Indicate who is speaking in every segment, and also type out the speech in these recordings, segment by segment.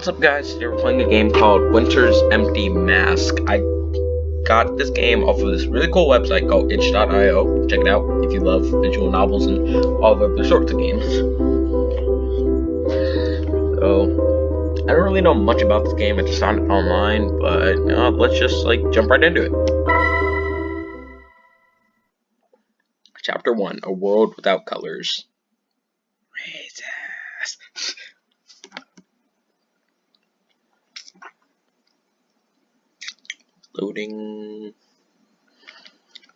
Speaker 1: What's up, guys? Today we're playing a game called Winter's Empty Mask. I got this game off of this really cool website called itch.io. Check it out if you love visual novels and all of other sorts of games. So, I don't really know much about this game. I just found it online, but let's just jump right into it. Chapter 1, A World Without Colors. Loading.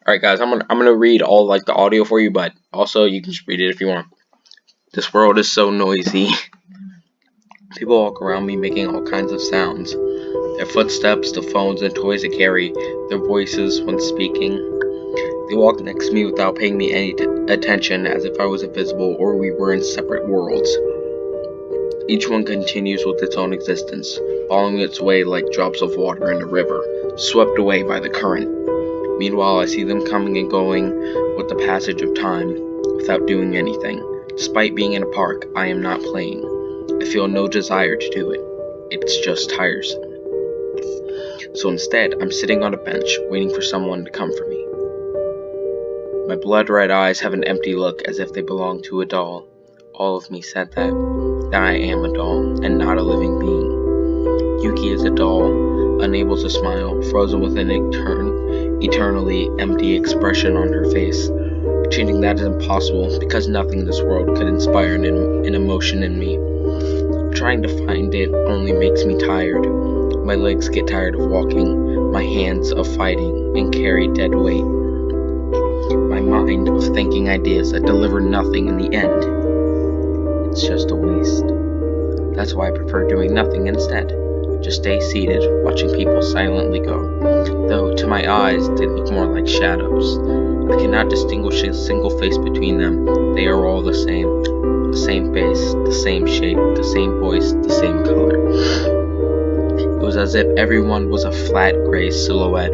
Speaker 1: Alright, guys, I'm gonna read all the audio for you, but also you can just read it if you want. This world is so noisy. People walk around me making all kinds of sounds. Their footsteps, the phones and toys they carry, their voices when speaking. They walk next to me without paying me any attention, as if I was invisible or we were in separate worlds. Each one continues with its own existence, following its way like drops of water in a river, swept away by the current. Meanwhile, I see them coming and going with the passage of time, without doing anything. Despite being in a park, I am not playing. I feel no desire to do it. It's just tiresome. So instead, I'm sitting on a bench, waiting for someone to come for me. My blood-red eyes have an empty look, as if they belong to a doll. All of me said that I am a doll, and not a living being. Yuki is a doll, unable to smile, frozen with an eternally empty expression on her face. Changing that is impossible, because nothing in this world could inspire an emotion in me. Trying to find it only makes me tired. My legs get tired of walking, my hands of fighting, and carry dead weight. My mind of thinking ideas that deliver nothing in the end. It's just a waste. That's why I prefer doing nothing instead. Just stay seated, watching people silently go. Though, to my eyes, they look more like shadows. I cannot distinguish a single face between them. They are all the same. The same face, the same shape, the same voice, the same color. It was as if everyone was a flat gray silhouette,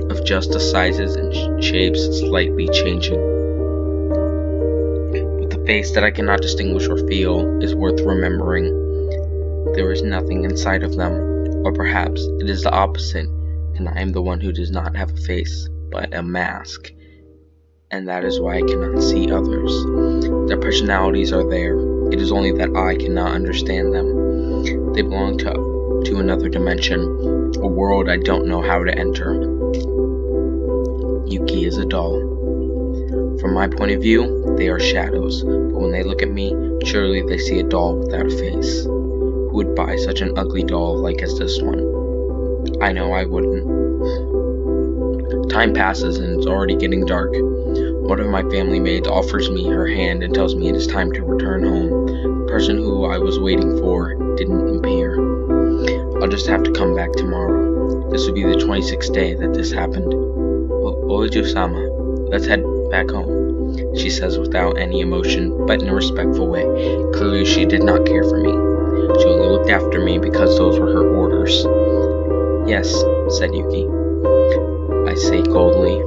Speaker 1: of just the sizes and shapes slightly changing. Face that I cannot distinguish or feel is worth remembering. There is nothing inside of them, or perhaps it is the opposite, and I am the one who does not have a face, but a mask, and that is why I cannot see others. Their personalities are there, it is only that I cannot understand them. They belong to another dimension, a world I don't know how to enter. Yuki is a doll. From my point of view, they are shadows, but when they look at me, surely they see a doll without a face. Who would buy such an ugly doll like as this one? I know I wouldn't. Time passes and it's already getting dark. One of my family maids offers me her hand and tells me it is time to return home. The person who I was waiting for didn't appear. I'll just have to come back tomorrow. This will be the 26th day that this happened. Oju-sama, let's head back home, she says without any emotion, but in a respectful way. Clearly she did not care for me. She only looked after me because those were her orders. Yes, said Yuki. I say coldly.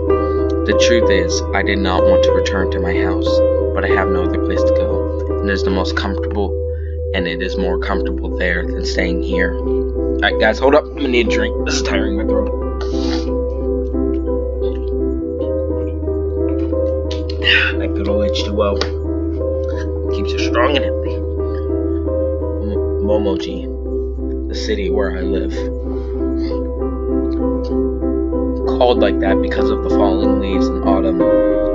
Speaker 1: The truth is, I did not want to return to my house, but I have no other place to go, and it is the most comfortable, and it is more comfortable there than staying here. Alright guys, hold up, I'm gonna need a drink. This is tiring my throat. That good old H2O keeps you strong and healthy. Momoji, the city where I live. Called like that because of the falling leaves in autumn.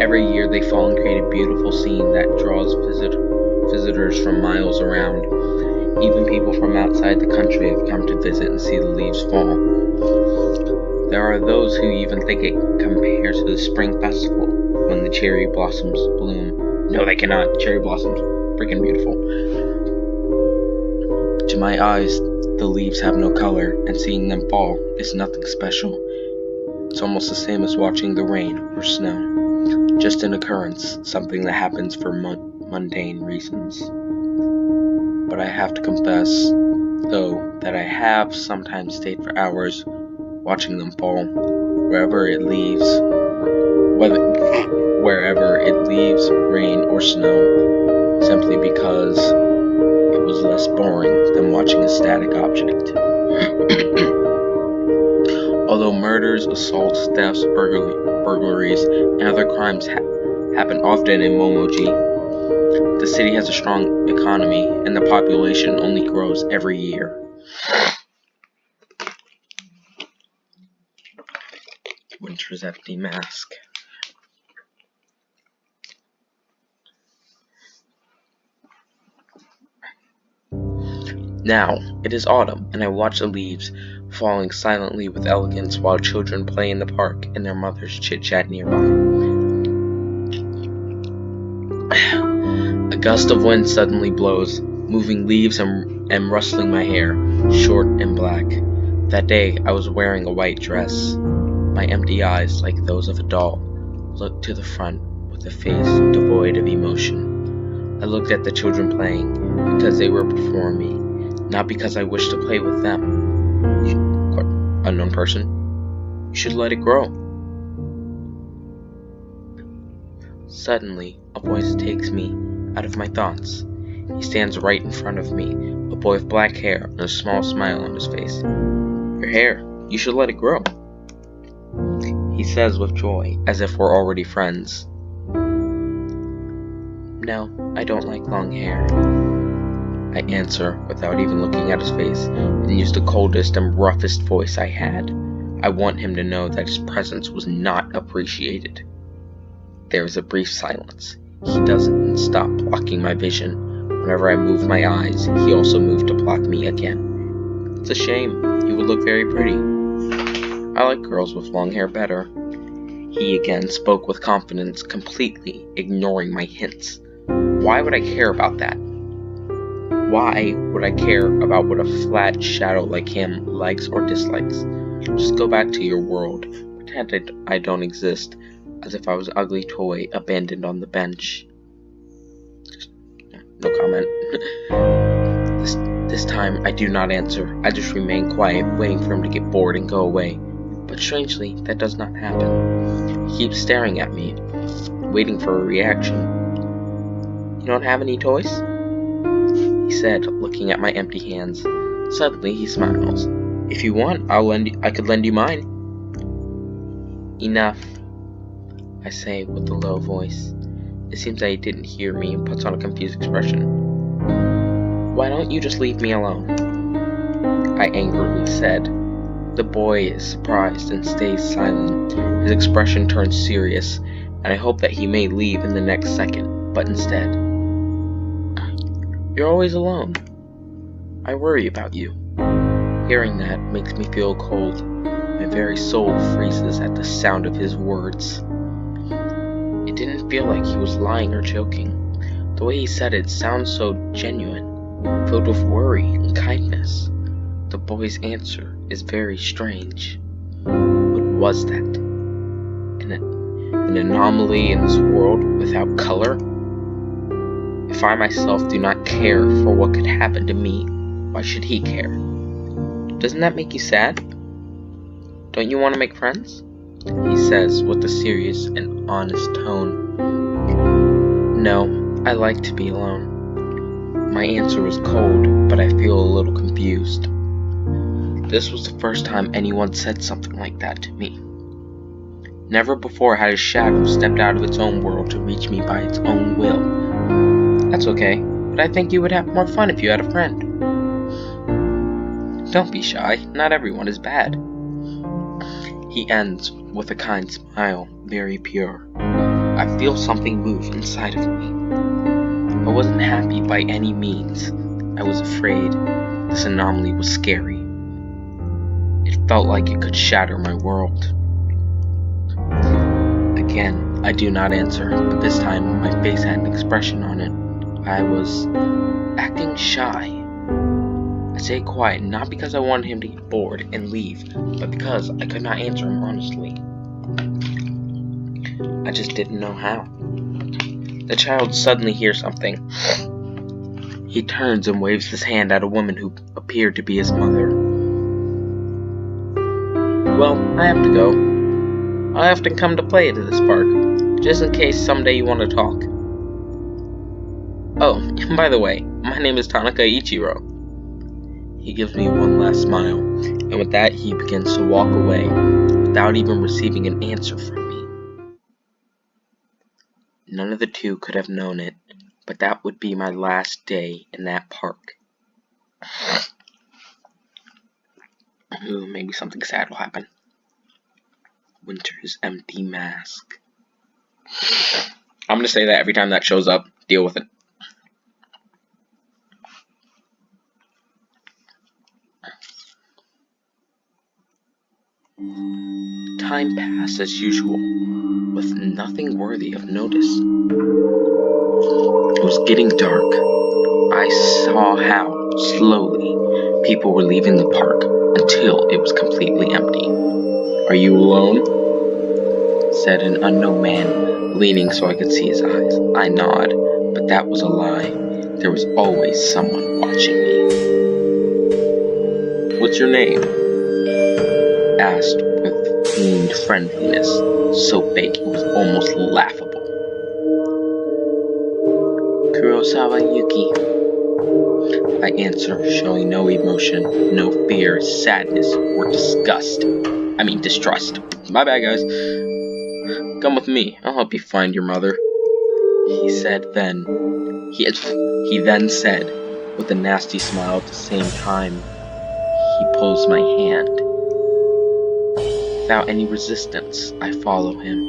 Speaker 1: Every year they fall and create a beautiful scene that draws visitors from miles around. Even people from outside the country have come to visit and see the leaves fall. There are those who even think it compares to the spring festival, when the cherry blossoms bloom. No, they cannot. Cherry blossoms, freaking beautiful. To my eyes, the leaves have no color, and seeing them fall is nothing special. It's almost the same as watching the rain or snow. Just an occurrence, something that happens for mundane reasons. But I have to confess, though, that I have sometimes stayed for hours watching them fall, wherever it leaves, rain or snow, simply because it was less boring than watching a static object. Although murders, assaults, thefts, burglaries, and other crimes happen often in Momoji, the city has a strong economy, and the population only grows every year. Winter's empty mask. Now, it is autumn, and I watch the leaves falling silently with elegance while children play in the park and their mothers chit-chat nearby. A gust of wind suddenly blows, moving leaves and rustling my hair, short and black. That day, I was wearing a white dress. My empty eyes, like those of a doll, looked to the front with a face devoid of emotion. I looked at the children playing because they were before me, not because I wished to play with them. Unknown person, you should let it grow. Suddenly, a voice takes me out of my thoughts. He stands right in front of me, a boy with black hair and a small smile on his face. Your hair, you should let it grow, he says with joy, as if we're already friends. No, I don't like long hair, I answer without even looking at his face, and use the coldest and roughest voice I had. I want him to know that his presence was not appreciated. There is a brief silence. He doesn't stop blocking my vision. Whenever I move my eyes, he also moved to block me again. It's a shame. You would look very pretty. I like girls with long hair better. He again spoke with confidence, completely ignoring my hints. Why would I care about that? Why would I care about what a flat shadow like him likes or dislikes? Just go back to your world. Pretend I don't exist, as if I was an ugly toy abandoned on the bench. No comment. This time, I do not answer. I just remain quiet, waiting for him to get bored and go away. But strangely, that does not happen. He keeps staring at me, waiting for a reaction. You don't have any toys? He said, looking at my empty hands. Suddenly, he smiles. If you want, I could lend you mine. Enough, I say with a low voice. It seems that he didn't hear me and puts on a confused expression. Why don't you just leave me alone? I angrily said. The boy is surprised and stays silent. His expression turns serious, and I hope that he may leave in the next second, but instead. You're always alone. I worry about you. Hearing that makes me feel cold. My very soul freezes at the sound of his words. It didn't feel like he was lying or joking. The way he said it sounds so genuine, filled with worry and kindness. The boy's answer is very strange. What was that? An anomaly in this world without color? If I myself do not care for what could happen to me, why should he care? Doesn't that make you sad? Don't you want to make friends? He says with a serious and honest tone. No, I like to be alone. My answer was cold, but I feel a little confused. This was the first time anyone said something like that to me. Never before had a shadow stepped out of its own world to reach me by its own will. That's okay, but I think you would have more fun if you had a friend. Don't be shy, not everyone is bad. He ends with a kind smile, very pure. I feel something move inside of me. I wasn't happy by any means. I was afraid. This anomaly was scary. It felt like it could shatter my world. Again, I do not answer, but this time my face had an expression on it. I was acting shy. I stayed quiet, not because I wanted him to get bored and leave, but because I could not answer him honestly. I just didn't know how. The child suddenly hears something. He turns and waves his hand at a woman who appeared to be his mother. Well, I have to go. I often come to play to this park, just in case someday you want to talk. Oh, and by the way, my name is Tanaka Ichiro. He gives me one last smile, and with that he begins to walk away without even receiving an answer from me. None of the two could have known it, but that would be my last day in that park. Ooh, maybe something sad will happen. Winter's empty mask. I'm gonna say that every time that shows up. Deal with it. Time passed as usual, with nothing worthy of notice. It was getting dark. I saw how, slowly, people were leaving the park until it was completely empty. "Are you alone?" said an unknown man, leaning so I could see his eyes. I nod, but that was a lie. There was always someone watching me. "What's your name?" asked with feigned friendliness, so fake it was almost laughable. "Kurosawa Yuki," I answer, showing no emotion, no fear, sadness, or distrust. My bad, guys. "Come with me. I'll help you find your mother," he said then. He then said, with a nasty smile at the same time, he pulls my hand. Without any resistance, I follow him.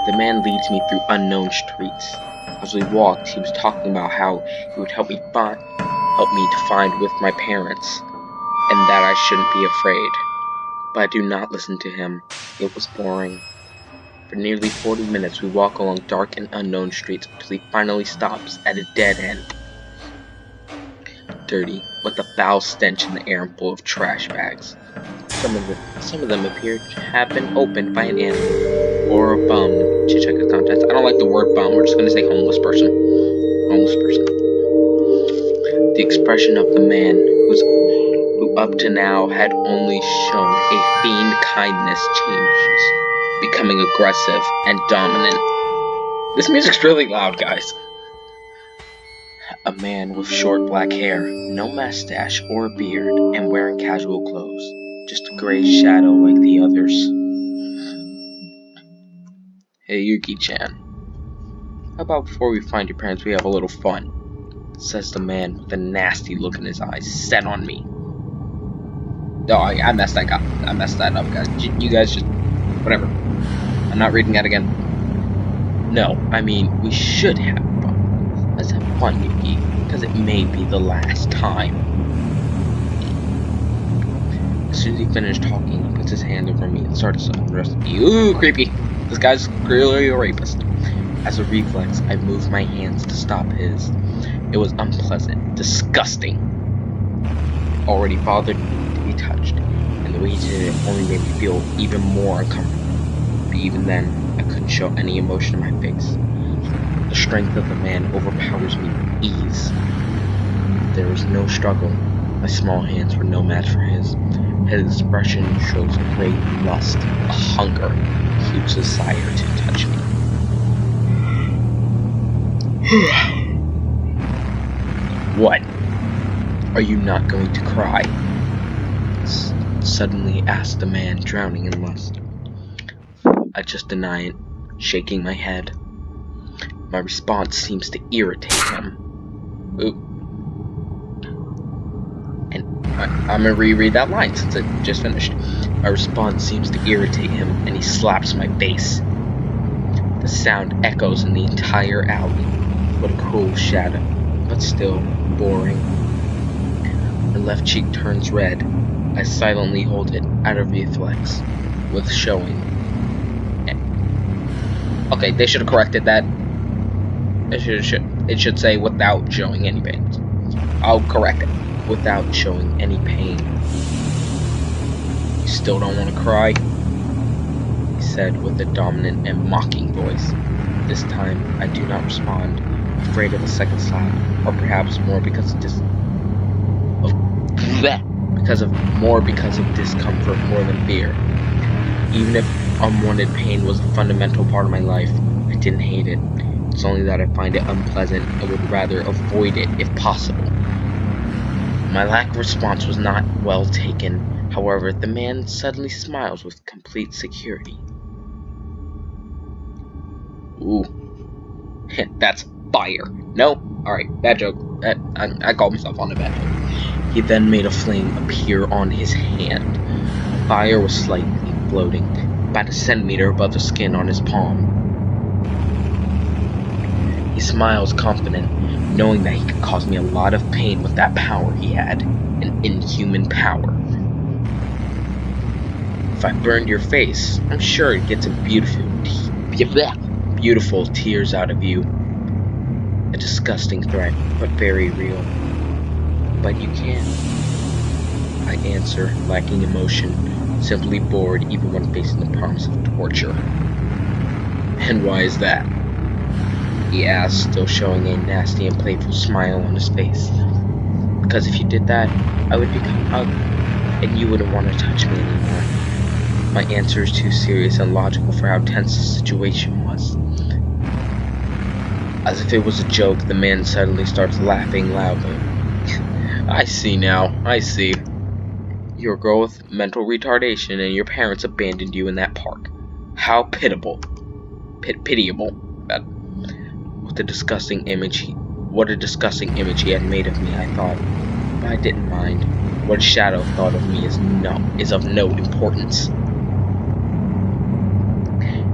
Speaker 1: The man leads me through unknown streets. As we walked, he was talking about how he would help me to find with my parents, and that I shouldn't be afraid. But I do not listen to him. It was boring. For nearly 40 minutes, we walk along dark and unknown streets until he finally stops at a dead end. Dirty, with a foul stench in the air and full of trash bags. Some of them appear to have been opened by an animal or a bum to check the contents. I don't like the word bum. We're just going to say homeless person. Homeless person. The expression of the man who up to now had only shown a feigned kindness changes, becoming aggressive and dominant. This music's really loud, guys. A man with short black hair, no mustache or beard, and wearing casual clothes. Just a gray shadow like the others. "Hey, Yuki-chan. How about before we find your parents, we have a little fun?" says the man with a nasty look in his eyes, set on me. Oh, I messed that up. Guys. You guys just... whatever. I'm not reading that again. "No, I mean, we should have fun. Let's have fun, Yuki, because it may be the last time." As soon as he finished talking, he puts his hand over me and starts to undress me. Ooh, creepy. This guy's clearly a rapist. As a reflex, I moved my hands to stop his. It was unpleasant, disgusting. Already bothered me to be touched, and the way he did it only made me feel even more uncomfortable. But even then, I couldn't show any emotion in my face. The strength of the man overpowers me with ease. There was no struggle. My small hands were no match for his. His expression shows a great lust, a hunger, a huge desire to touch me. "What? Are you not going to cry?" Suddenly asked the man, drowning in lust. I just deny it, shaking my head. My response seems to irritate him. Ooh. And I'm gonna reread that line since it just finished. My response seems to irritate him, and he slaps my face. The sound echoes in the entire alley. What a cruel shadow, but still boring. My left cheek turns red. I silently hold it out of reflex, with showing. Okay, they should have corrected that. It should say without showing any pain. I'll correct it. Without showing any pain. "You still don't want to cry?" he said with a dominant and mocking voice. This time, I do not respond, afraid of a second slap, or perhaps more because of discomfort more than fear. Even if unwanted pain was a fundamental part of my life, I didn't hate it. It It's only that I find it unpleasant and would rather avoid it if possible. My lack of response was not well taken. However, the man suddenly smiles with complete security. Ooh. That's fire. No? Alright, bad joke. I called myself on a bad joke. He then made a flame appear on his hand. The fire was slightly floating, about a centimeter above the skin on his palm. He smiles confident, knowing that he could cause me a lot of pain with that power he had, an inhuman power. If I burned your face, I'm sure it'd get some beautiful tears out of you. A disgusting threat, but very real. But you can't. I answer, lacking emotion, simply bored even when facing the promise of torture. And why is that? He asks, still showing a nasty and playful smile on his face. Because if you did that, I would become ugly, and you wouldn't want to touch me anymore. My answer is too serious and logical for how tense the situation was. As if it was a joke, the man suddenly starts laughing loudly. I see now, I see. You're a girl with mental retardation and your parents abandoned you in that park. How pitiable. Pitiable. What a disgusting image he had made of me, I thought. But I didn't mind. What a shadow thought of me is of no importance.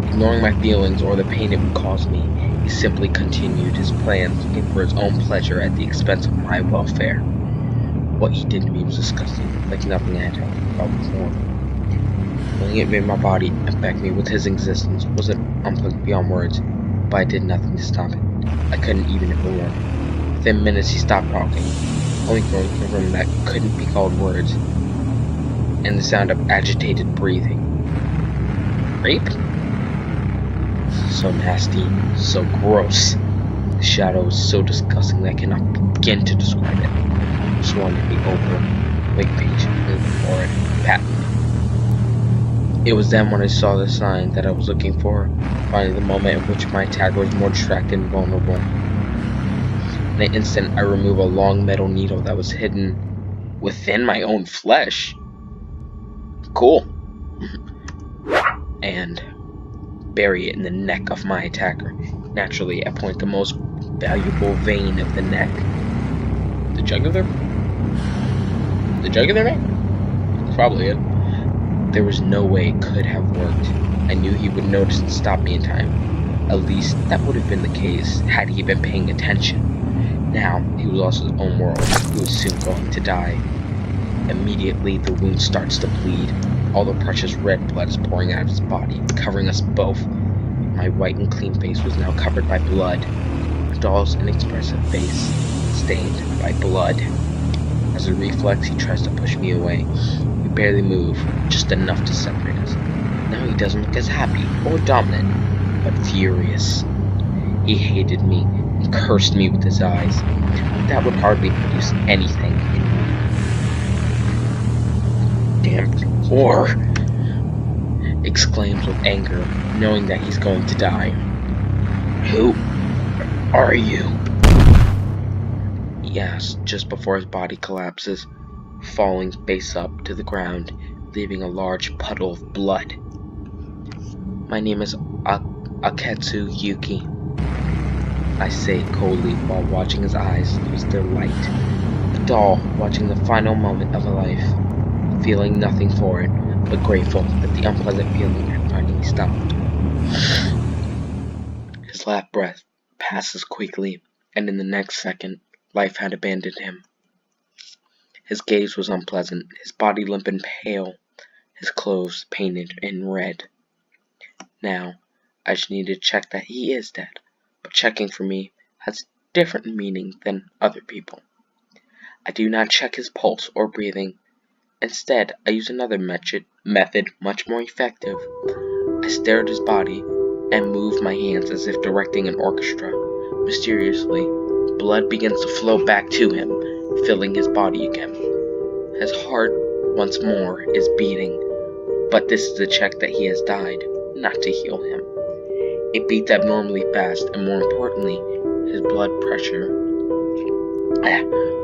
Speaker 1: Ignoring my feelings or the pain it would cause me, he simply continued his plans, looking for his own pleasure at the expense of my welfare. What he did to me was disgusting, like nothing I had ever felt before. Feeling it made my body affect me with his existence was unpleasant beyond words, but I did nothing to stop it. I couldn't even ignore him. Within minutes he stopped talking, only growing from him that couldn't be called words, and the sound of agitated breathing. Rape? So nasty, so gross. The shadow was so disgusting that I cannot begin to describe it. I just wanted to be over, wait patiently for it, patently. It was then when I saw the sign that I was looking for, finding the moment in which my attacker was more distracted and vulnerable. In an instant, I remove a long metal needle that was hidden within my own flesh. Cool. And bury it in the neck of my attacker. Naturally, I point the most valuable vein of the neck. The jugular? The jugular vein? That's probably it. There was no way it could have worked. I knew he would notice and stop me in time. At least, that would have been the case had he been paying attention. Now, he was lost his own world. He was soon going to die. Immediately, the wound starts to bleed. All the precious red blood is pouring out of his body, covering us both. My white and clean face was now covered by blood. A doll's inexpressive face, stained by blood. As a reflex, he tries to push me away. We barely move, just enough to separate us. Now he doesn't look as happy or dominant, but furious. He hated me and cursed me with his eyes. That would hardly produce anything in me. Damn whore! Exclaims with anger, knowing that he's going to die. Who are you? He asks just before his body collapses, falling face up to the ground, leaving a large puddle of blood. My name is Aketsu Yuki, I say coldly while watching his eyes lose their light. A doll watching the final moment of a life, feeling nothing for it, but grateful that the unpleasant feeling had finally stopped. His last breath passes quickly, and in the next second, life had abandoned him. His gaze was unpleasant, his body limp and pale, his clothes painted in red. Now, I just need to check that he is dead, but checking for me has different meaning than other people. I do not check his pulse or breathing. Instead, I use another method much more effective. I stare at his body and move my hands as if directing an orchestra. Mysteriously, blood begins to flow back to him, filling his body again. His heart, once more, is beating, but this is to check that he has died, not to heal him. It beats abnormally fast, and more importantly, his blood pressure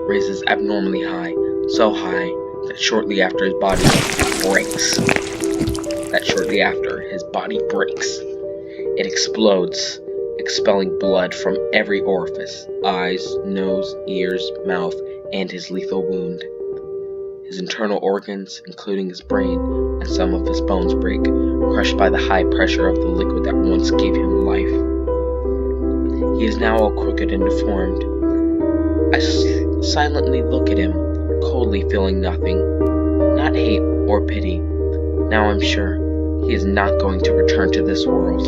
Speaker 1: raises abnormally high, so high that shortly after his body breaks, it explodes, expelling blood from every orifice, eyes, nose, ears, mouth, and his lethal wound. His internal organs, including his brain and some of his bones, break, crushed by the high pressure of the liquid that once gave him life. He is now all crooked and deformed. I silently look at him, coldly feeling nothing, not hate or pity. Now I'm sure he is not going to return to this world.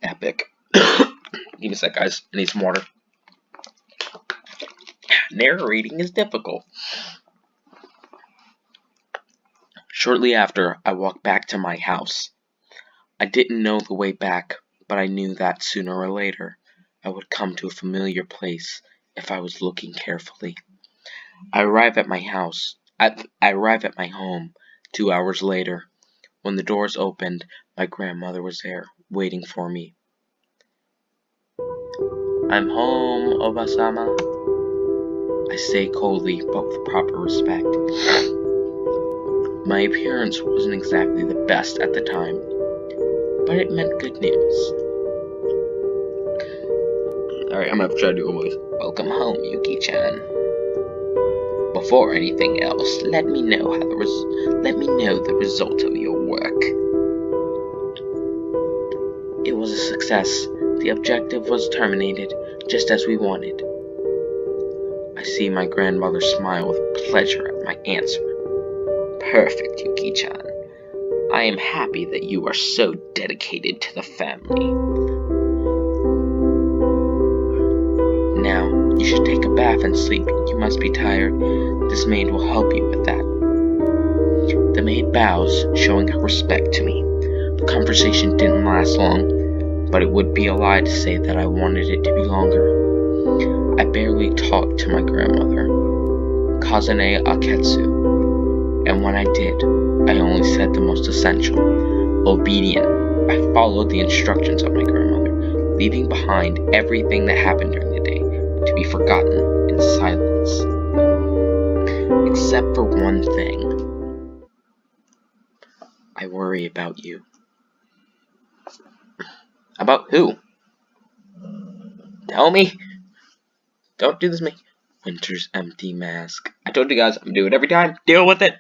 Speaker 1: Epic. Give me a sec, guys. I need some water. Narrating is difficult. Shortly after, I walked back to my house. I didn't know the way back, but I knew that sooner or later I would come to a familiar place if I was looking carefully. I arrive at my home 2 hours later. When the doors opened, my grandmother was there, waiting for me. "I'm home, Oba-sama," I say coldly, but with proper respect. My appearance wasn't exactly the best at the time, but it meant good news. Alright, I'm gonna have to try to do a voice. "Welcome home, Yuki-chan. Before anything else, let me know the result of your work." It was a success. The objective was terminated, just as we wanted. I see my grandmother smile with pleasure at my answer. "Perfect, Yuki-chan. I am happy that you are so dedicated to the family. Now, you should take a bath and sleep. You must be tired. This maid will help you with that." The maid bows, showing her respect to me. The conversation didn't last long, but it would be a lie to say that I wanted it to be longer. I barely talked to my grandmother, Kazane Aketsu, and when I did, I only said the most essential. Obedient, I followed the instructions of my grandmother, leaving behind everything that happened during the day to be forgotten in silence. Except for one thing. I worry about you. About who? Tell me. Don't do this to me. Winter's empty mask. I told you guys, I'm doing it every time. Deal with it.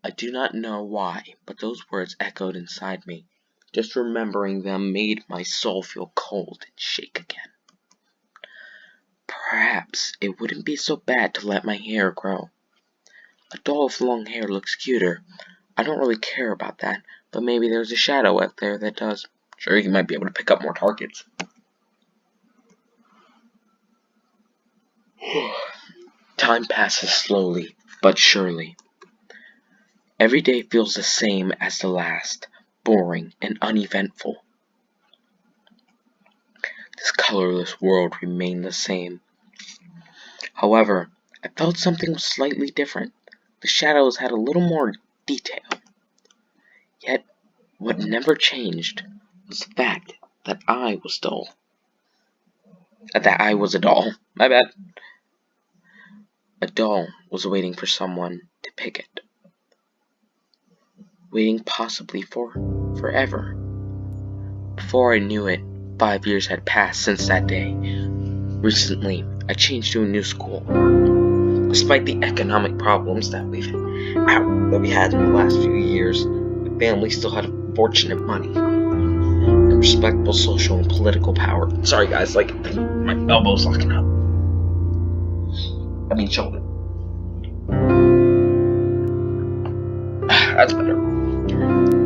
Speaker 1: I do not know why, but those words echoed inside me. Just remembering them made my soul feel cold and shake again. Perhaps it wouldn't be so bad to let my hair grow. A doll with long hair looks cuter. I don't really care about that, but maybe there's a shadow out there that does. Sure, you might be able to pick up more targets. Time passes slowly, but surely. Every day feels the same as the last, boring and uneventful. This colorless world remained the same. However, I felt something was slightly different. The shadows had a little more detail. Yet, what never changed was the fact that I was dull. That I was a doll. My bad. A doll was waiting for someone to pick it. Waiting possibly for forever. Before I knew it, 5 years had passed since that day. Recently, I changed to a new school. Despite the economic problems that we had in the last few years, my family still had fortunate money and respectable social and political power. Sorry guys, like my elbow's locking up. Shoulder. That's better.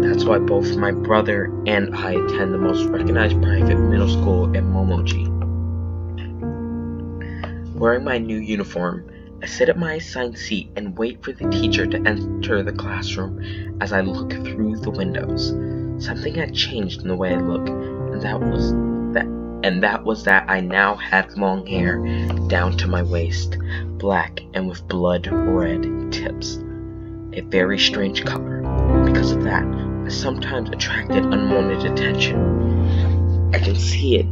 Speaker 1: That's why both my brother and I attend the most recognized private middle school in Momoji. Wearing my new uniform, I sit at my assigned seat and wait for the teacher to enter the classroom. As I look through the windows, something had changed in the way I look, and that and that was that I now had long hair down to my waist, black and with blood red tips. A very strange color. Because of that, I sometimes attracted unwanted attention. I can see it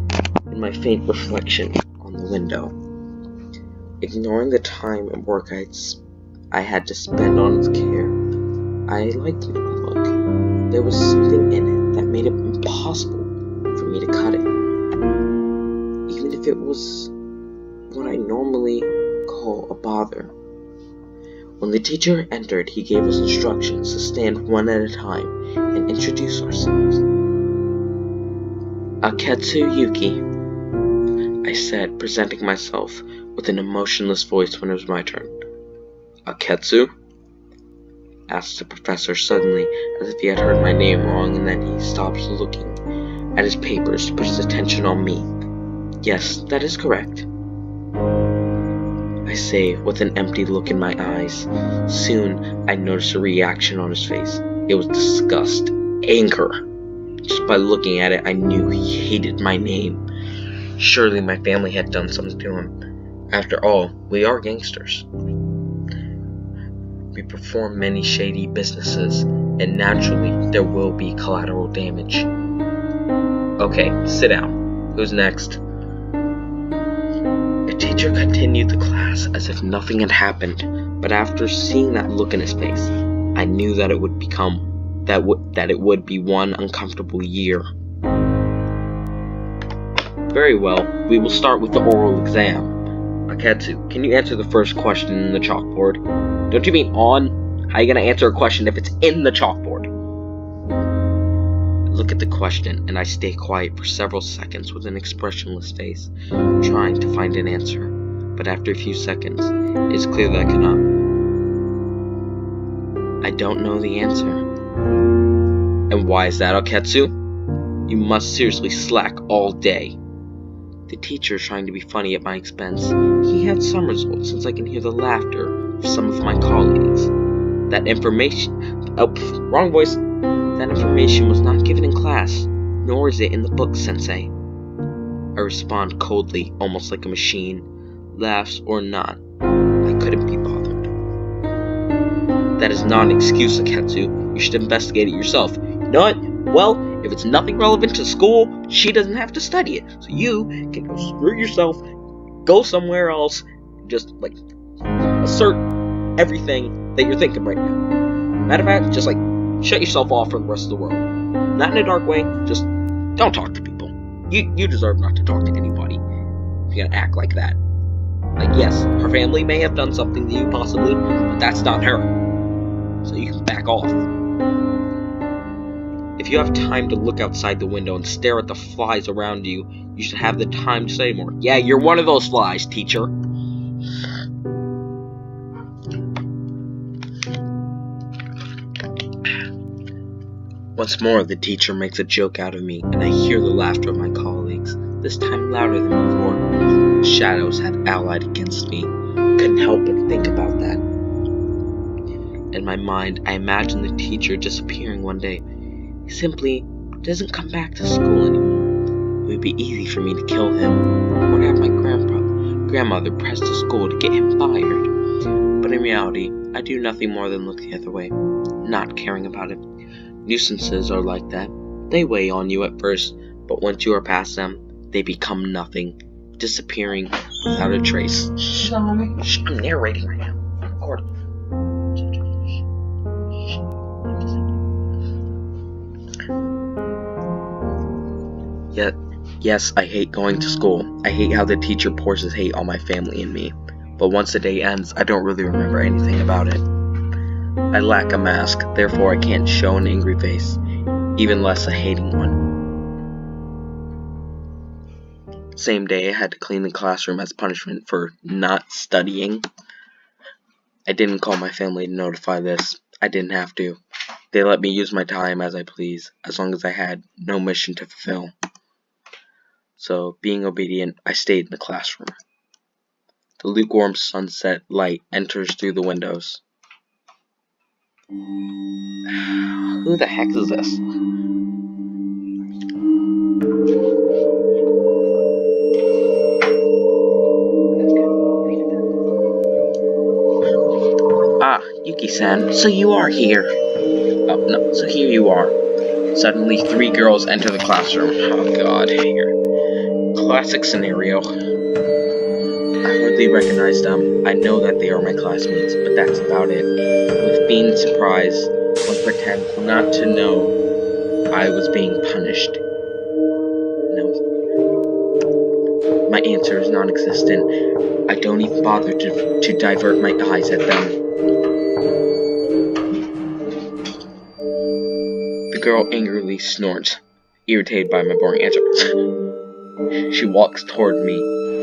Speaker 1: in my faint reflection on the window. Ignoring the time and work I had to spend on its care, I liked it one look. There was something in it that made it impossible for me to cut it, even if it was what I normally call a bother. When the teacher entered, he gave us instructions to stand one at a time and introduce ourselves. Aketsu Yuki, I said, presenting myself with an emotionless voice when it was my turn. Aketsu? Asked the professor suddenly, as if he had heard my name wrong, and then he stopped looking at his papers to put his attention on me. Yes, that is correct, I say, with an empty look in my eyes. Soon, I noticed a reaction on his face. It was disgust, anger. Just by looking at it, I knew he hated my name. Surely my family had done something to him. After all, we are gangsters. We perform many shady businesses, and naturally, there will be collateral damage. Okay, sit down. Who's next? The teacher continued the class as if nothing had happened, but after seeing that look in his face, I knew that it would be one uncomfortable year. Very well, we will start with the oral exam. Aketsu, can you answer the first question in the chalkboard? Don't you mean on? How are you going to answer a question if it's in the chalkboard? I look at the question, and I stay quiet for several seconds with an expressionless face, trying to find an answer. But after a few seconds, it is clear that I cannot. I don't know the answer. And why is that, Aketsu? You must seriously slack all day. The teacher is trying to be funny at my expense. He had some results, since I can hear the laughter of some of my colleagues. That information... Oh, wrong voice. That information was not given in class, nor is it in the book, Sensei. I respond coldly, almost like a machine. Laughs or not, I couldn't be bothered. That is not an excuse, Aketsu. You should investigate it yourself. You know what? Well, if it's nothing relevant to school, she doesn't have to study it. So you can go screw yourself, go somewhere else, just, assert everything that you're thinking right now. Matter of fact, just, shut yourself off from the rest of the world. Not in a dark way, just don't talk to people. You deserve not to talk to anybody if you're gonna act like that. Yes, her family may have done something to you, possibly, but that's not her. So you can back off. If you have time to look outside the window and stare at the flies around you, you should have the time to say more. Yeah, you're one of those flies, teacher. Once more, the teacher makes a joke out of me, and I hear the laughter of my colleagues, this time louder than before. Shadows had allied against me. Couldn't help but think about that. In my mind, I imagine the teacher disappearing one day. He simply doesn't come back to school anymore. It would be easy for me to kill him, or have my grandmother press to school to get him fired. But in reality, I do nothing more than look the other way, not caring about it. Nuisances are like that. They weigh on you at first, but once you are past them, they become nothing, disappearing without a trace. Shh, I'm narrating right now. I'm recording. Yes, I hate going to school. I hate how the teacher pours his hate on my family and me. But once the day ends, I don't really remember anything about it. I lack a mask, therefore I can't show an angry face, even less a hating one. Same day, I had to clean the classroom as punishment for not studying. I didn't call my family to notify this. I didn't have to. They let me use my time as I please, as long as I had no mission to fulfill. So, being obedient, I stayed in the classroom. The lukewarm sunset light enters through the windows. Who the heck is this? Yuki-san, so you are here. Oh, no, so here you are. Suddenly, 3 girls enter the classroom. Oh god, here. Classic scenario. I hardly recognize them. I know that they are my classmates, but that's about it. With being surprised, one pretends not to know I was being punished. No. My answer is non-existent. I don't even bother to divert my eyes at them. The girl angrily snorts, irritated by my boring answer. She walks toward me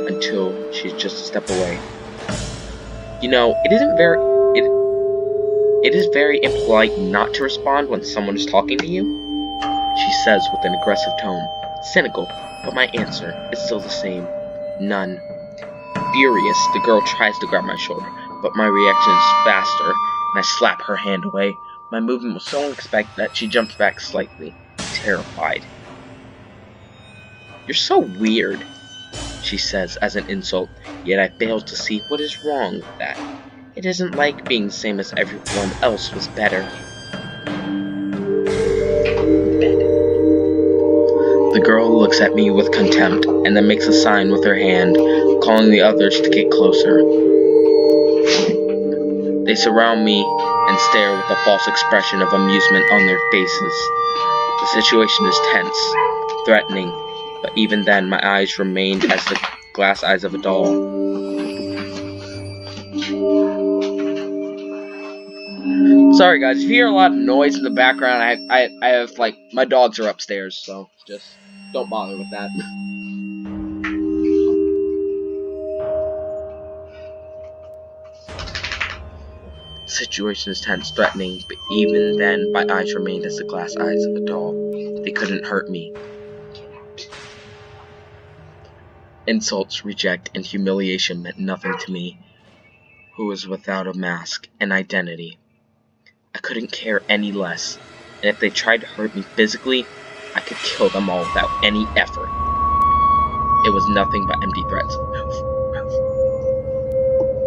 Speaker 1: until she's just a step away. You know, it is very impolite not to respond when someone is talking to you, she says with an aggressive tone. Cynical, but my answer is still the same. None. Furious, the girl tries to grab my shoulder, but my reaction is faster, and I slap her hand away. My movement was so unexpected that she jumps back slightly, terrified. You're so weird, she says as an insult, yet I fail to see what is wrong with that. It isn't like being the same as everyone else was better. The girl looks at me with contempt, and then makes a sign with her hand, calling the others to get closer. They surround me and stare with a false expression of amusement on their faces. The situation is tense, threatening, but even then my eyes remained as the glass eyes of a doll. Sorry guys, if you hear a lot of noise in the background, I have, like, my dogs are upstairs, so just don't bother with that. The situation is tense, threatening, but even then my eyes remained as the glass eyes of a doll. They couldn't hurt me. Insults, reject, and humiliation meant nothing to me, who was without a mask and identity. I couldn't care any less, and if they tried to hurt me physically, I could kill them all without any effort. It was nothing but empty threats.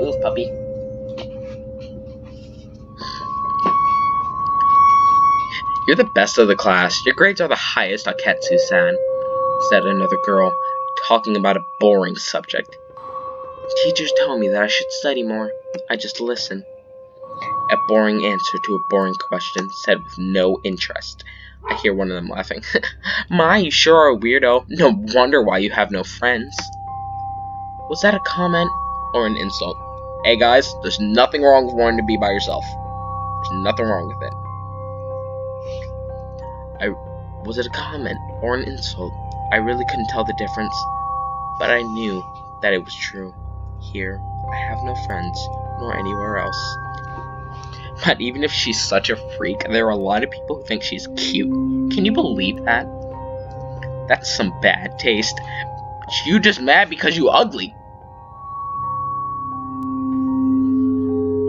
Speaker 1: Move, puppy. You're the best of the class. Your grades are the highest, Aketsu-san, said another girl, talking about a boring subject. Teachers tell me that I should study more. I just listen. A boring answer to a boring question, said with no interest. I hear one of them laughing. My, you sure are a weirdo. No wonder why you have no friends. Was that a comment or an insult? Hey guys, there's nothing wrong with wanting to be by yourself. There's nothing wrong with it. Was it a comment or an insult? I really couldn't tell the difference, but I knew that it was true. Here, I have no friends, nor anywhere else. But even if she's such a freak, there are a lot of people who think she's cute. Can you believe that? That's some bad taste. You just mad because you ugly.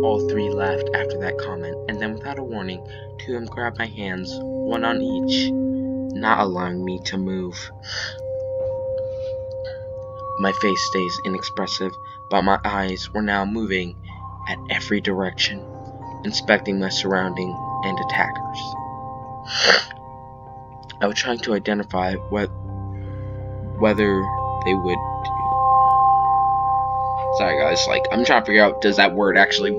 Speaker 1: All 3 laughed after that comment, and then without a warning, 2 of them grabbed my hands, 1 on each, not allowing me to move. My face stays inexpressive, but my eyes were now moving at every direction, inspecting my surrounding and attackers. I was trying to identify whether they would... Sorry guys, like, I'm trying to figure out, does that word actually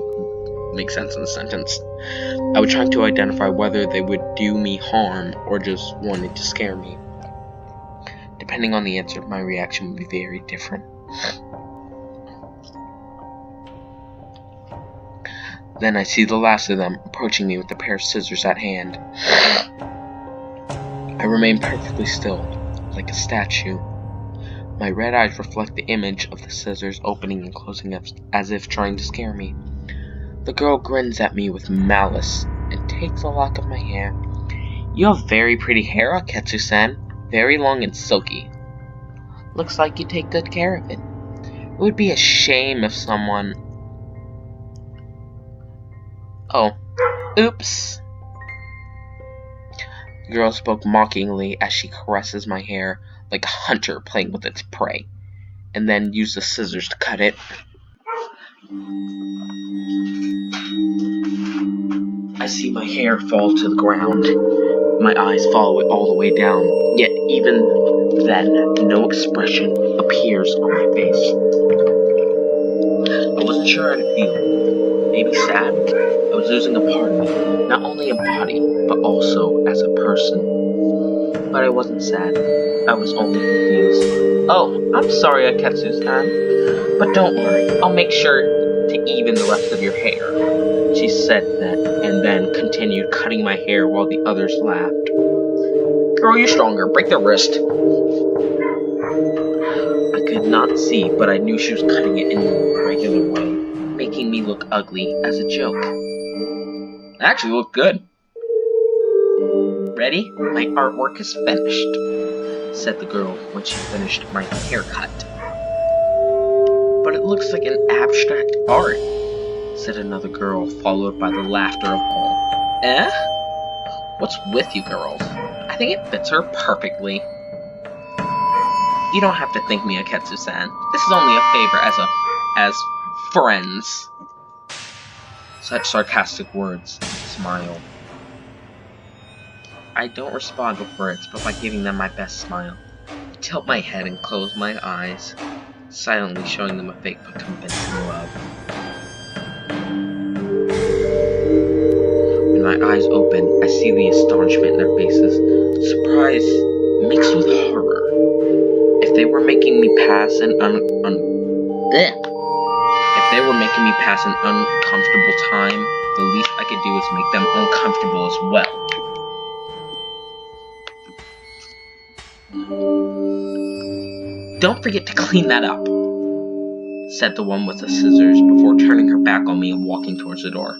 Speaker 1: make sense in the sentence? I was trying to identify whether they would do me harm or just wanted to scare me. Depending on the answer, my reaction would be very different. Then I see the last of them approaching me with a pair of scissors at hand. I remain perfectly still, like a statue. My red eyes reflect the image of the scissors opening and closing up as if trying to scare me. The girl grins at me with malice and takes a lock of my hair. You have very pretty hair, Aketsu-san. Very long and silky. Looks like you take good care of it. It would be a shame if someone... Oh. Oops. The girl spoke mockingly as she caresses my hair like a hunter playing with its prey, and then used the scissors to cut it. I see my hair fall to the ground. My eyes follow it all the way down. Yet even then, no expression appears on my face. I wasn't sure how to feel. Maybe sad? I was losing a part of me. Not only a body, but also as a person. But I wasn't sad. I was only confused. Oh, I'm sorry, Aketsu-san. But don't worry, I'll make sure to even the rest of your hair. She said that, and then continued cutting my hair while the others laughed. Girl, you're stronger. Break their wrist. I could not see, but I knew she was cutting it in a regular way, making me look ugly as a joke. I actually look good. Ready? My artwork is finished, said the girl when she finished my haircut. But it looks like an abstract art, said another girl, followed by the laughter of all. Eh? What's with you girls? I think it fits her perfectly. You don't have to thank me, Aketsu-san. This is only a favor as friends. Such sarcastic words. Smile. I don't respond with words, but by giving them my best smile. I tilt my head and close my eyes, silently showing them a fake but convincing love. When my eyes open, I see the astonishment in their faces, surprise mixed with horror. If they were making me pass an uncomfortable time, the least I could do is make them uncomfortable as well. Don't forget to clean that up, said the one with the scissors before turning her back on me and walking towards the door.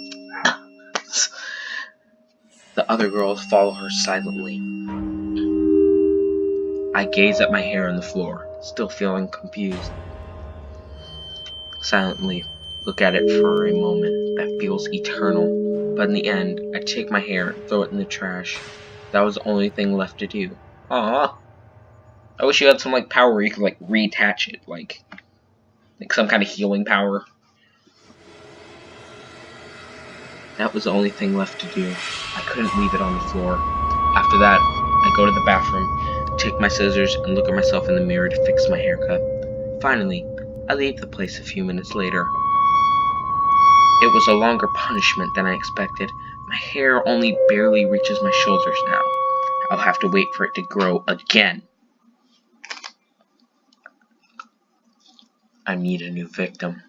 Speaker 1: The other girls follow her silently. I gaze at my hair on the floor, still feeling confused. Silently look at it for a moment that feels eternal, but in the end, I take my hair and throw it in the trash. That was the only thing left to do. Aww. I wish you had some power where you could reattach it, like some kind of healing power. That was the only thing left to do. I couldn't leave it on the floor. After that, I go to the bathroom, take my scissors, and look at myself in the mirror to fix my haircut. Finally, I leave the place a few minutes later. It was a longer punishment than I expected. My hair only barely reaches my shoulders now. I'll have to wait for it to grow again. I need a new victim.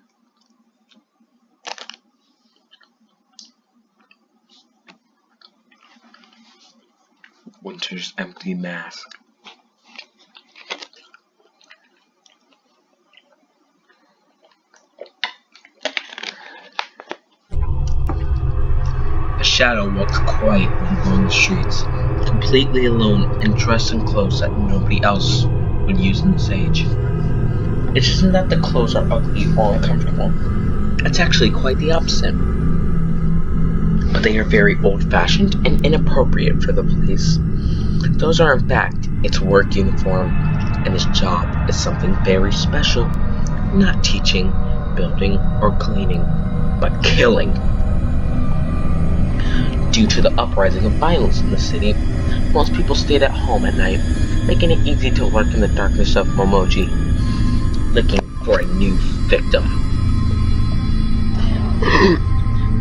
Speaker 1: Winter's empty mask. A shadow walks quiet along the streets, completely alone and dressed in clothes that nobody else would use in this age. It isn't that the clothes are ugly or uncomfortable. It's actually quite the opposite. But they are very old-fashioned and inappropriate for the place. Those are in fact its work uniform, and its job is something very special. Not teaching, building, or cleaning, but killing. Due to the uprising of violence in the city, most people stayed at home at night, making it easy to lurk in the darkness of Momoji, looking for a new victim.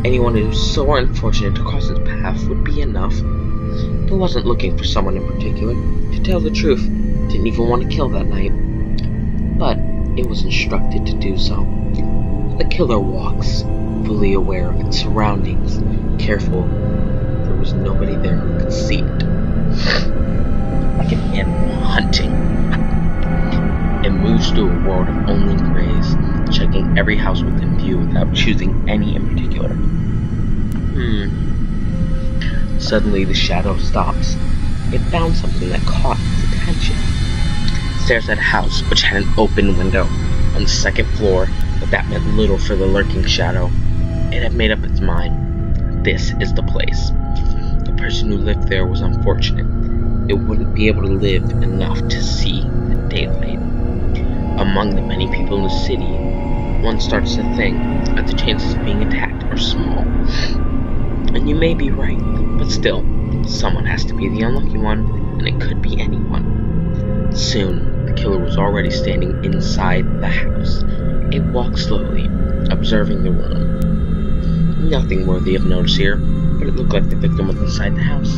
Speaker 1: Anyone who was so unfortunate to cross his path would be enough. He wasn't looking for someone in particular. To tell the truth, didn't even want to kill that night. But it was instructed to do so. The killer walks, fully aware of its surroundings, careful. There was nobody there who could see it. Like an animal hunting. It moves through a world of only grays, checking every house within view without choosing any in particular. Suddenly the shadow stops. It found something that caught its attention. It stares at a house which had an open window on the second floor, but that meant little for the lurking shadow. It had made up its mind. This is the place. The person who lived there was unfortunate. It wouldn't be able to live enough to see the daylight. Among the many people in the city, one starts to think that the chances of being attacked are small. And you may be right, but still, someone has to be the unlucky one, and it could be anyone. Soon, the killer was already standing inside the house. It walked slowly, observing the room. Nothing worthy of notice here, but it looked like the victim was inside the house.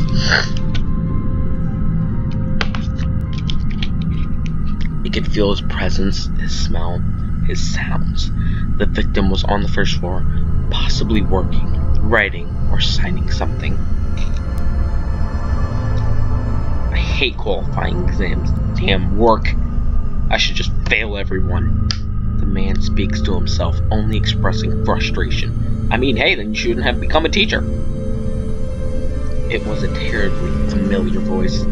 Speaker 1: It could feel his presence, his smell, his sounds. The victim was on the first floor, possibly working, writing, or signing something. I hate qualifying exams. Damn work. I should just fail everyone. The man speaks to himself, only expressing frustration. I mean, hey, then you shouldn't have become a teacher. It was a terribly familiar voice.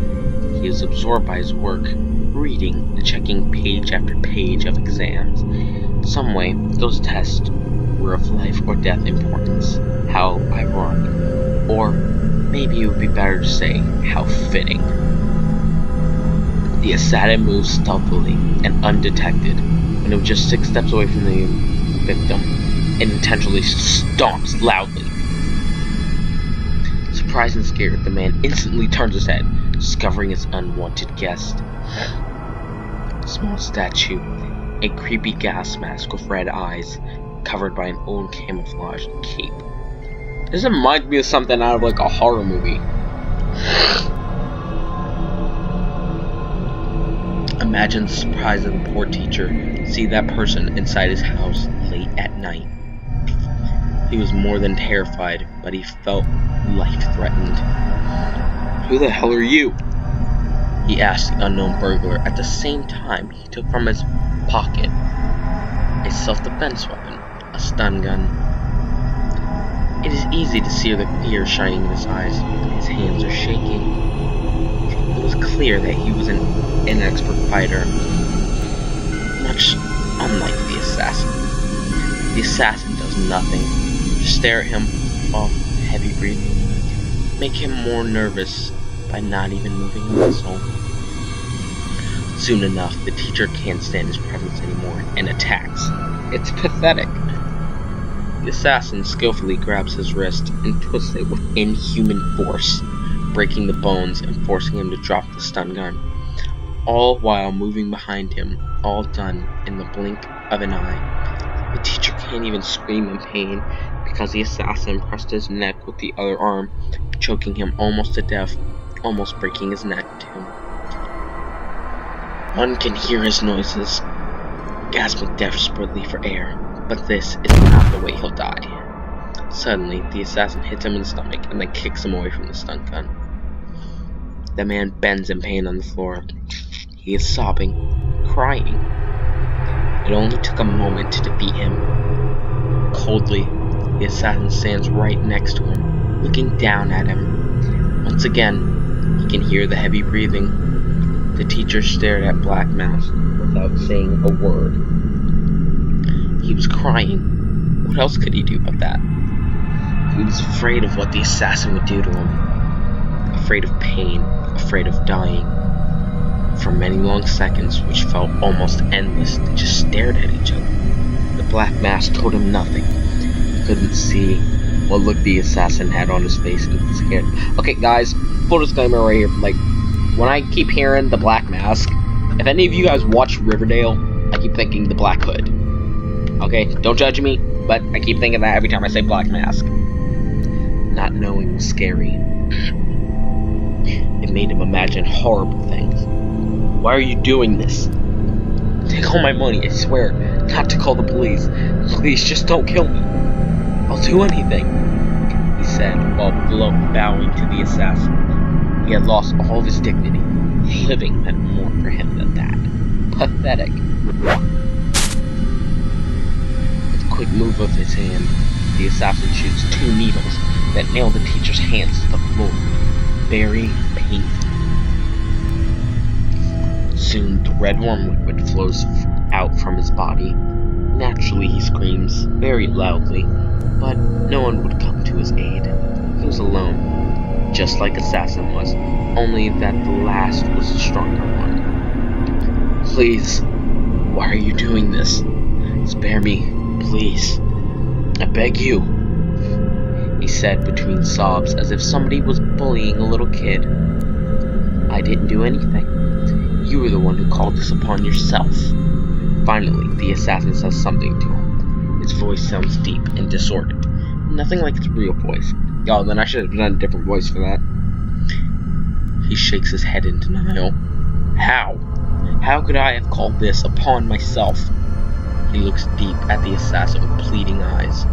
Speaker 1: He was absorbed by his work, reading and checking page after page of exams. Some way, those tests were of life or death importance. How ironic. Or maybe it would be better to say, how fitting. The assassin moved stealthily and undetected. When it was just 6 steps away from the victim, and intentionally stomps loudly. Surprised and scared, the man instantly turns his head, discovering his unwanted guest. A small statue, a creepy gas mask with red eyes, covered by an old camouflage cape. This reminds me of something out of like a horror movie. Imagine the surprise of the poor teacher to see that person inside his house late at night. He was more than terrified, but he felt life-threatened. "Who the hell are you?" he asked the unknown burglar. At the same time, he took from his pocket a self-defense weapon, a stun gun. It is easy to see the fear shining in his eyes. His hands are shaking. It was clear that he was an expert fighter, much unlike the assassin. The assassin does nothing. Just stare at him while heavy breathing. Make him more nervous by not even moving a muscle. Soon enough, the teacher can't stand his presence anymore and attacks. It's pathetic. The assassin skillfully grabs his wrist and twists it with inhuman force, breaking the bones and forcing him to drop the stun gun, all while moving behind him, all done in the blink of an eye. The teacher can't even scream in pain because the assassin pressed his neck with the other arm, choking him almost to death, almost breaking his neck too. One can hear his noises, gasping desperately for air, but this is not the way he'll die. Suddenly, the assassin hits him in the stomach and then kicks him away from the stun gun. The man bends in pain on the floor. He is sobbing, crying. It only took a moment to defeat him. Coldly, the assassin stands right next to him, looking down at him. Once again, he can hear the heavy breathing. The teacher stared at Black Mouse without saying a word. He was crying. What else could he do but that? He was afraid of what the assassin would do to him. Afraid of pain, afraid of dying. For many long seconds, which felt almost endless, they just stared at each other. The Black Mask told him nothing. He couldn't see what look the assassin had on his face and he was scared. Okay, guys, full disclaimer right here. Like, when I keep hearing the Black Mask, if any of you guys watch Riverdale, I keep thinking the Black Hood. Okay, don't judge me, but I keep thinking that every time I say Black Mask. Not knowing was scary. It made him imagine horrible things. Why are you doing this? Take all my money, I swear, not to call the police. Please, just don't kill me. I'll do anything, he said, while bowing to the assassin. He had lost all of his dignity. Living meant more for him than that. Pathetic. With a quick move of his hand, the assassin shoots 2 needles that nail the teacher's hands to the floor. Very painful. Soon, the red warm liquid flows out from his body. Naturally, he screams very loudly, but no one would come to his aid. He was alone, just like Assassin was, only that the last was a stronger one. Please, why are you doing this? Spare me. Please, I beg you, he said between sobs, as if somebody was bullying a little kid. I didn't do anything. You were the one who called this upon yourself. Finally, the assassin says something to him. His voice sounds deep and distorted. Nothing like his real voice. Y'all, then I should have done a different voice for that. He shakes his head in denial. How? How could I have called this upon myself? He looks deep at the assassin with pleading eyes.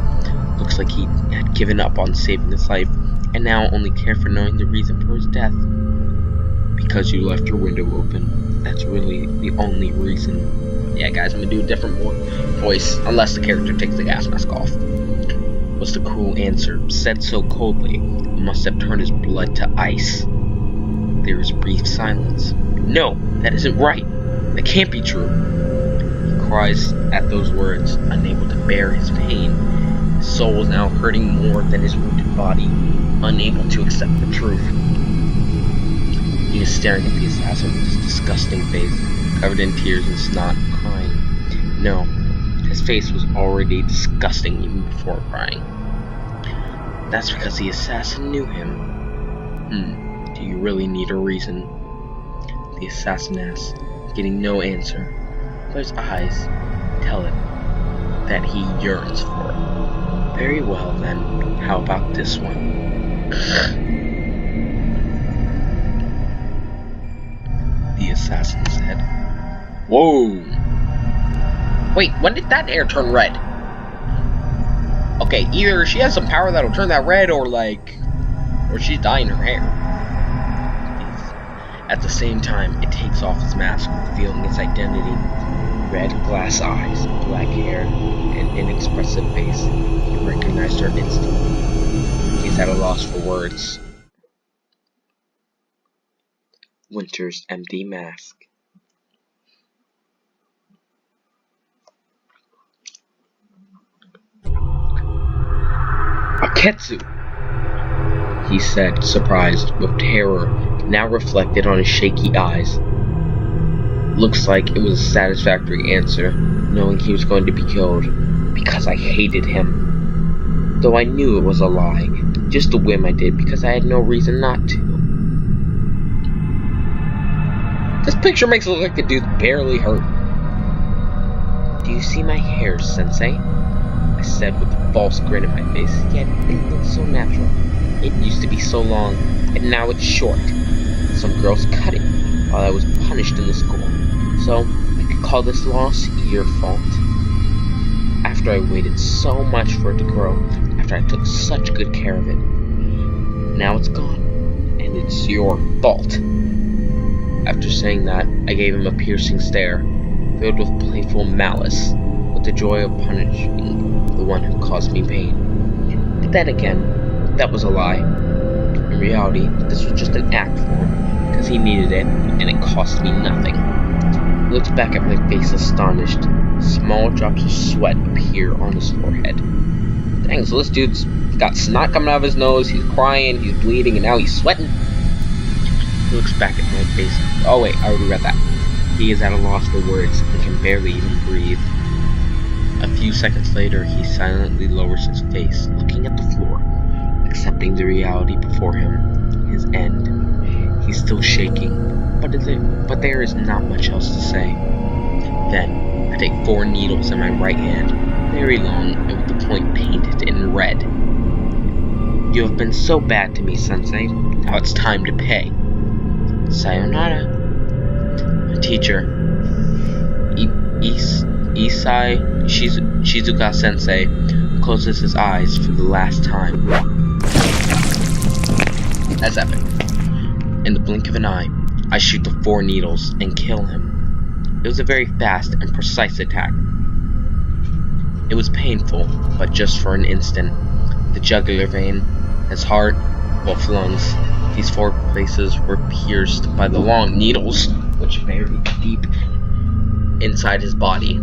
Speaker 1: Looks like he had given up on saving his life, and now only cared for knowing the reason for his death. Because you left your window open. That's really the only reason. Yeah, guys, I'm gonna do a different voice, unless the character takes the gas mask off. Was the cruel answer, said so coldly, it must have turned his blood to ice. There is brief silence. No, that isn't right. That can't be true. He cries at those words, unable to bear his pain. His soul is now hurting more than his wounded body, unable to accept the truth. He is staring at the assassin with his disgusting face, covered in tears and snot, crying. No, his face was already disgusting even before crying. That's because the assassin knew him. Do you really need a reason? The assassin asks, getting no answer, but his eyes tell it that he yearns for it. Very well then, how about this one? The assassin said. Whoa! Wait, when did that hair turn red? Okay, either she has some power that'll turn that red, or she's dyeing her hair. At the same time, it takes off his mask, revealing its identity. Red glass eyes, black hair, and inexpressive face. He recognized her instantly. He's at a loss for words. Winter's empty mask. Aketsu! He said, surprised, with terror now reflected on his shaky eyes. Looks like it was a satisfactory answer, knowing he was going to be killed, because I hated him. Though I knew it was a lie, just a whim I did because I had no reason not to. This picture makes it look like the dude barely hurt. Do you see my hair, Sensei? I said with a false grin in my face, yet it looked so natural. It used to be so long, and now it's short. Some girls cut it while I was punished in the school, so I could call this loss your fault. After I waited so much for it to grow, after I took such good care of it, now it's gone, and it's your fault. After saying that, I gave him a piercing stare, filled with playful malice, with the joy of punishing the one who caused me pain. But then again, that was a lie. In reality, this was just an act for him, because he needed it, and it cost me nothing. He looked back at my face astonished. Small drops of sweat appear on his forehead. Dang, so this dude's got snot coming out of his nose, he's crying, he's bleeding, and now he's sweating. He looks back at my face. Oh wait, I already read that. He is at a loss for words, and can barely even breathe. A few seconds later, he silently lowers his face, looking at the floor, accepting the reality before him, his end. He's still shaking, but there is not much else to say. Then, I take 4 needles in my right hand, very long and with the point painted in red. You have been so bad to me, Sensei. Now it's time to pay. Sayonara. My teacher, Isai Shizuka Sensei, closes his eyes for the last time. That's epic. In the blink of an eye, I shoot the 4 needles and kill him. It was a very fast and precise attack. It was painful, but just for an instant. The jugular vein, his heart, both lungs, these 4 places were pierced by the long needles, which buried deep inside his body.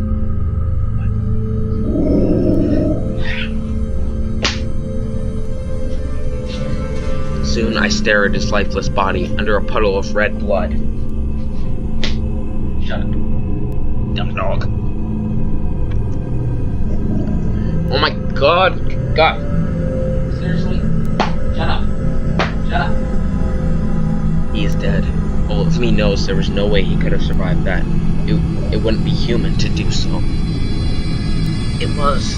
Speaker 1: Soon I stare at his lifeless body under a puddle of red blood. Shut up. Dumb dog. Oh my god. God. Seriously? Shut up. Shut up. He is dead. All of me knows there was no way he could have survived that. It wouldn't be human to do so. It was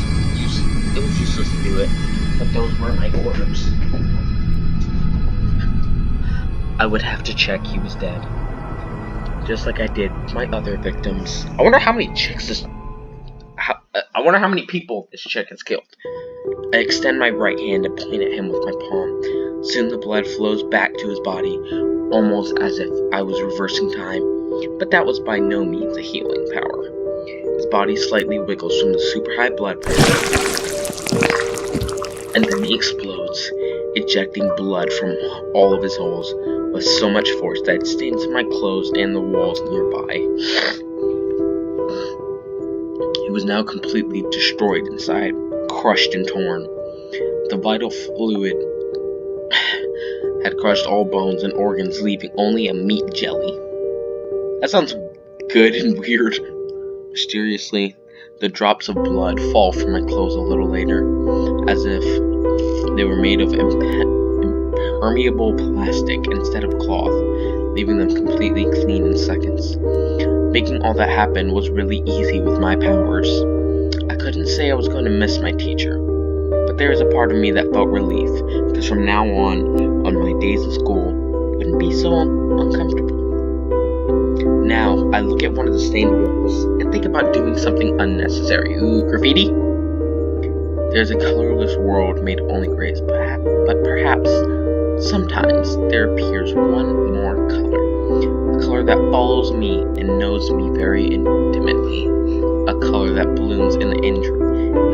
Speaker 1: useless to do it, but those were my orders. I would have to check he was dead, just like I did with my other victims. I wonder how many people this chick has killed. I extend my right hand and point at him with my palm. Soon the blood flows back to his body, almost as if I was reversing time, but that was by no means a healing power. His body slightly wiggles from the super high blood pressure, and then he explodes, ejecting blood from all of his holes with so much force that it stains my clothes and the walls nearby. He was now completely destroyed inside, crushed and torn. The vital fluid had crushed all bones and organs, leaving only a meat jelly. That sounds good and weird. Mysteriously, the drops of blood fall from my clothes a little later, as if they were made of impermeable plastic instead of cloth, leaving them completely clean in seconds. Making all that happen was really easy with my powers. I couldn't say I was going to miss my teacher, but there was a part of me that felt relief, because from now on my days of school, wouldn't be so uncomfortable. Now, I look at one of the stained walls and think about doing something unnecessary. Ooh, graffiti? There's a colorless world made of only grays, but perhaps sometimes there appears one more color. A color that follows me and knows me very intimately. A color that blooms in the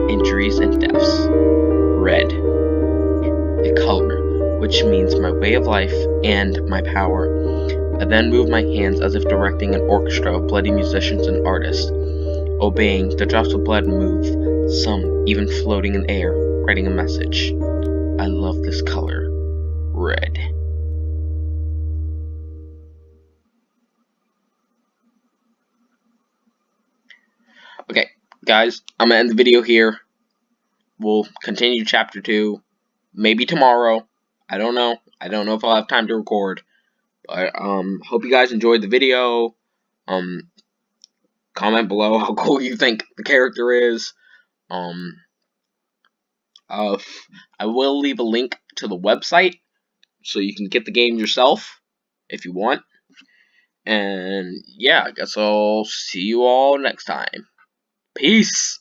Speaker 1: injuries and deaths. Red. A color which means my way of life and my power. I then move my hands as if directing an orchestra of bloody musicians and artists. Obeying, the drops of blood move, some even floating in air, writing a message. I love this color. Red. Okay, guys, I'm gonna end the video here. We'll continue chapter 2, maybe tomorrow. I don't know. I don't know if I'll have time to record. But hope you guys enjoyed the video. Comment below how cool you think the character is. I will leave a link to the website so you can get the game yourself if you want. And yeah, I guess I'll see you all next time. Peace.